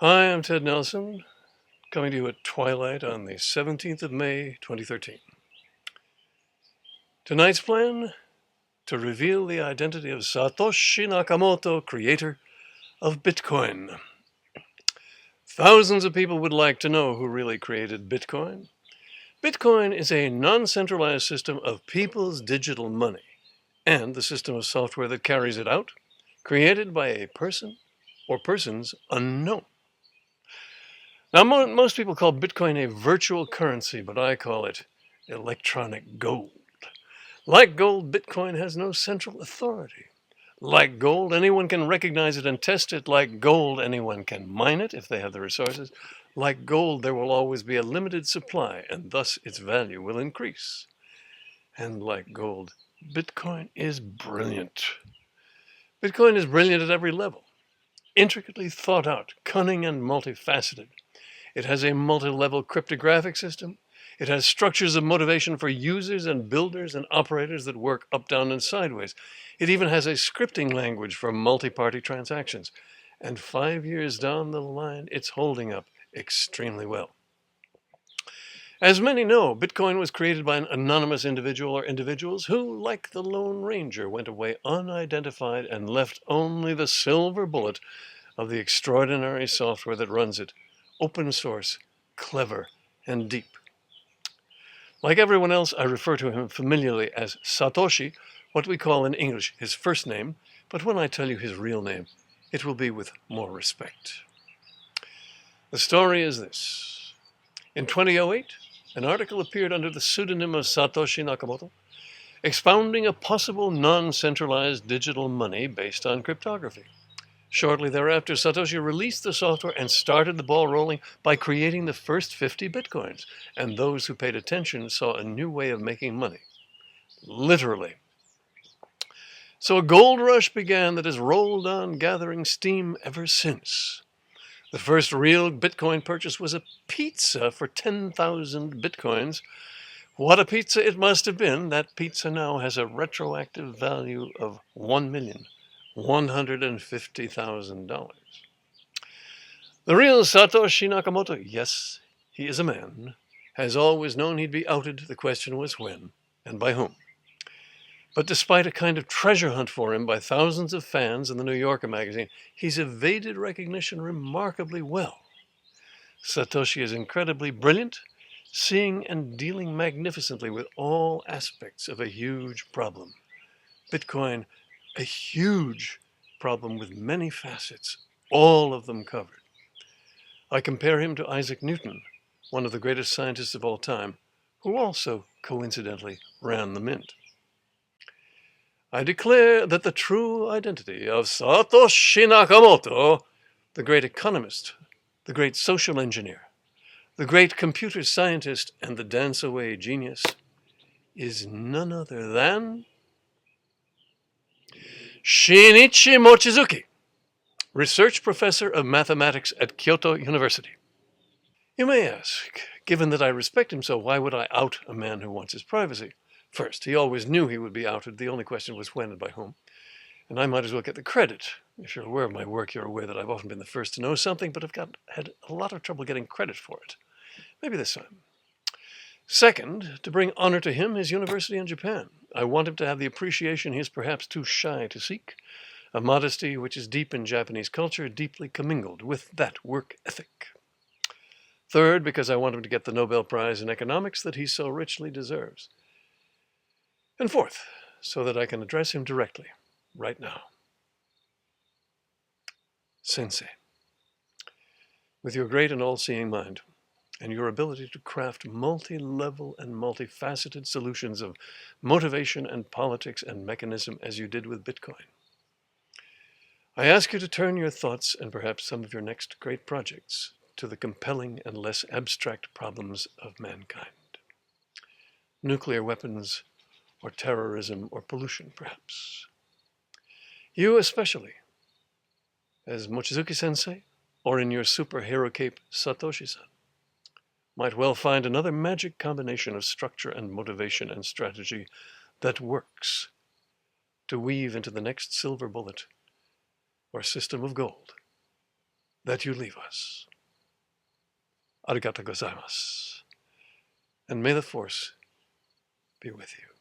Hi, I'm Ted Nelson, coming to you at twilight on the 17th of May, 2013. Tonight's plan, to reveal the identity of Satoshi Nakamoto, creator of Bitcoin. Thousands of people would like to know who really created Bitcoin. Bitcoin is a non-centralized system of people's digital money and the system of software that carries it out, created by a person or persons unknown. Now, most people call Bitcoin a virtual currency, but I call it electronic gold. Like gold, Bitcoin has no central authority. Like gold, anyone can recognize it and test it. Like gold, anyone can mine it if they have the resources. Like gold, there will always be a limited supply, and thus its value will increase. And like gold, Bitcoin is brilliant. Bitcoin is brilliant at every level, intricately thought out, cunning and multifaceted. It has a multi-level cryptographic system. It has structures of motivation for users and builders and operators that work up, down, and sideways. It even has a scripting language for multi-party transactions. And 5 years down the line, it's holding up extremely well. As many know, Bitcoin was created by an anonymous individual or individuals who, like the Lone Ranger, went away unidentified and left only the silver bullet of the extraordinary software that runs it. Open source, clever, and deep. Like everyone else, I refer to him familiarly as Satoshi, what we call in English his first name, but when I tell you his real name, it will be with more respect. The story is this. In 2008, an article appeared under the pseudonym of Satoshi Nakamoto, expounding a possible non-centralized digital money based on cryptography. Shortly thereafter, Satoshi released the software and started the ball rolling by creating the first 50 bitcoins, and those who paid attention saw a new way of making money. Literally. So a gold rush began that has rolled on, gathering steam ever since. The first real Bitcoin purchase was a pizza for 10,000 bitcoins. What a pizza it must have been. That pizza now has a retroactive value of $1,150,000. The real Satoshi Nakamoto, yes, he is a man, has always known he'd be outed. The question was when and by whom. But despite a kind of treasure hunt for him by thousands of fans in the New Yorker magazine, he's evaded recognition remarkably well. Satoshi is incredibly brilliant, seeing and dealing magnificently with all aspects of a huge problem. Bitcoin, a huge problem with many facets, all of them covered. I compare him to Isaac Newton, one of the greatest scientists of all time, who also, coincidentally, ran the mint. I declare that the true identity of Satoshi Nakamoto, the great economist, the great social engineer, the great computer scientist, and the dance-away genius, is none other than Shinichi Mochizuki, research professor of mathematics at Kyoto University. You may ask, given that I respect him so, why would I out a man who wants his privacy? First, he always knew he would be outed. The only question was when and by whom. And I might as well get the credit. If you're aware of my work, you're aware that I've often been the first to know something, but I've had a lot of trouble getting credit for it. Maybe this time. Second, to bring honor to him, his university in Japan. I want him to have the appreciation he is perhaps too shy to seek, a modesty which is deep in Japanese culture, deeply commingled with that work ethic. Third, because I want him to get the Nobel Prize in economics that he so richly deserves. And fourth, so that I can address him directly, right now. Sensei, with your great and all-seeing mind, and your ability to craft multi-level and multifaceted solutions of motivation and politics and mechanism as you did with Bitcoin, I ask you to turn your thoughts and perhaps some of your next great projects to the compelling and less abstract problems of mankind. Nuclear weapons, or terrorism, or pollution, perhaps. You especially, as Mochizuki-sensei, or in your superhero cape, Satoshi-san, might well find another magic combination of structure and motivation and strategy that works to weave into the next silver bullet or system of gold that you leave us. Arigatou gozaimasu. And may the force be with you.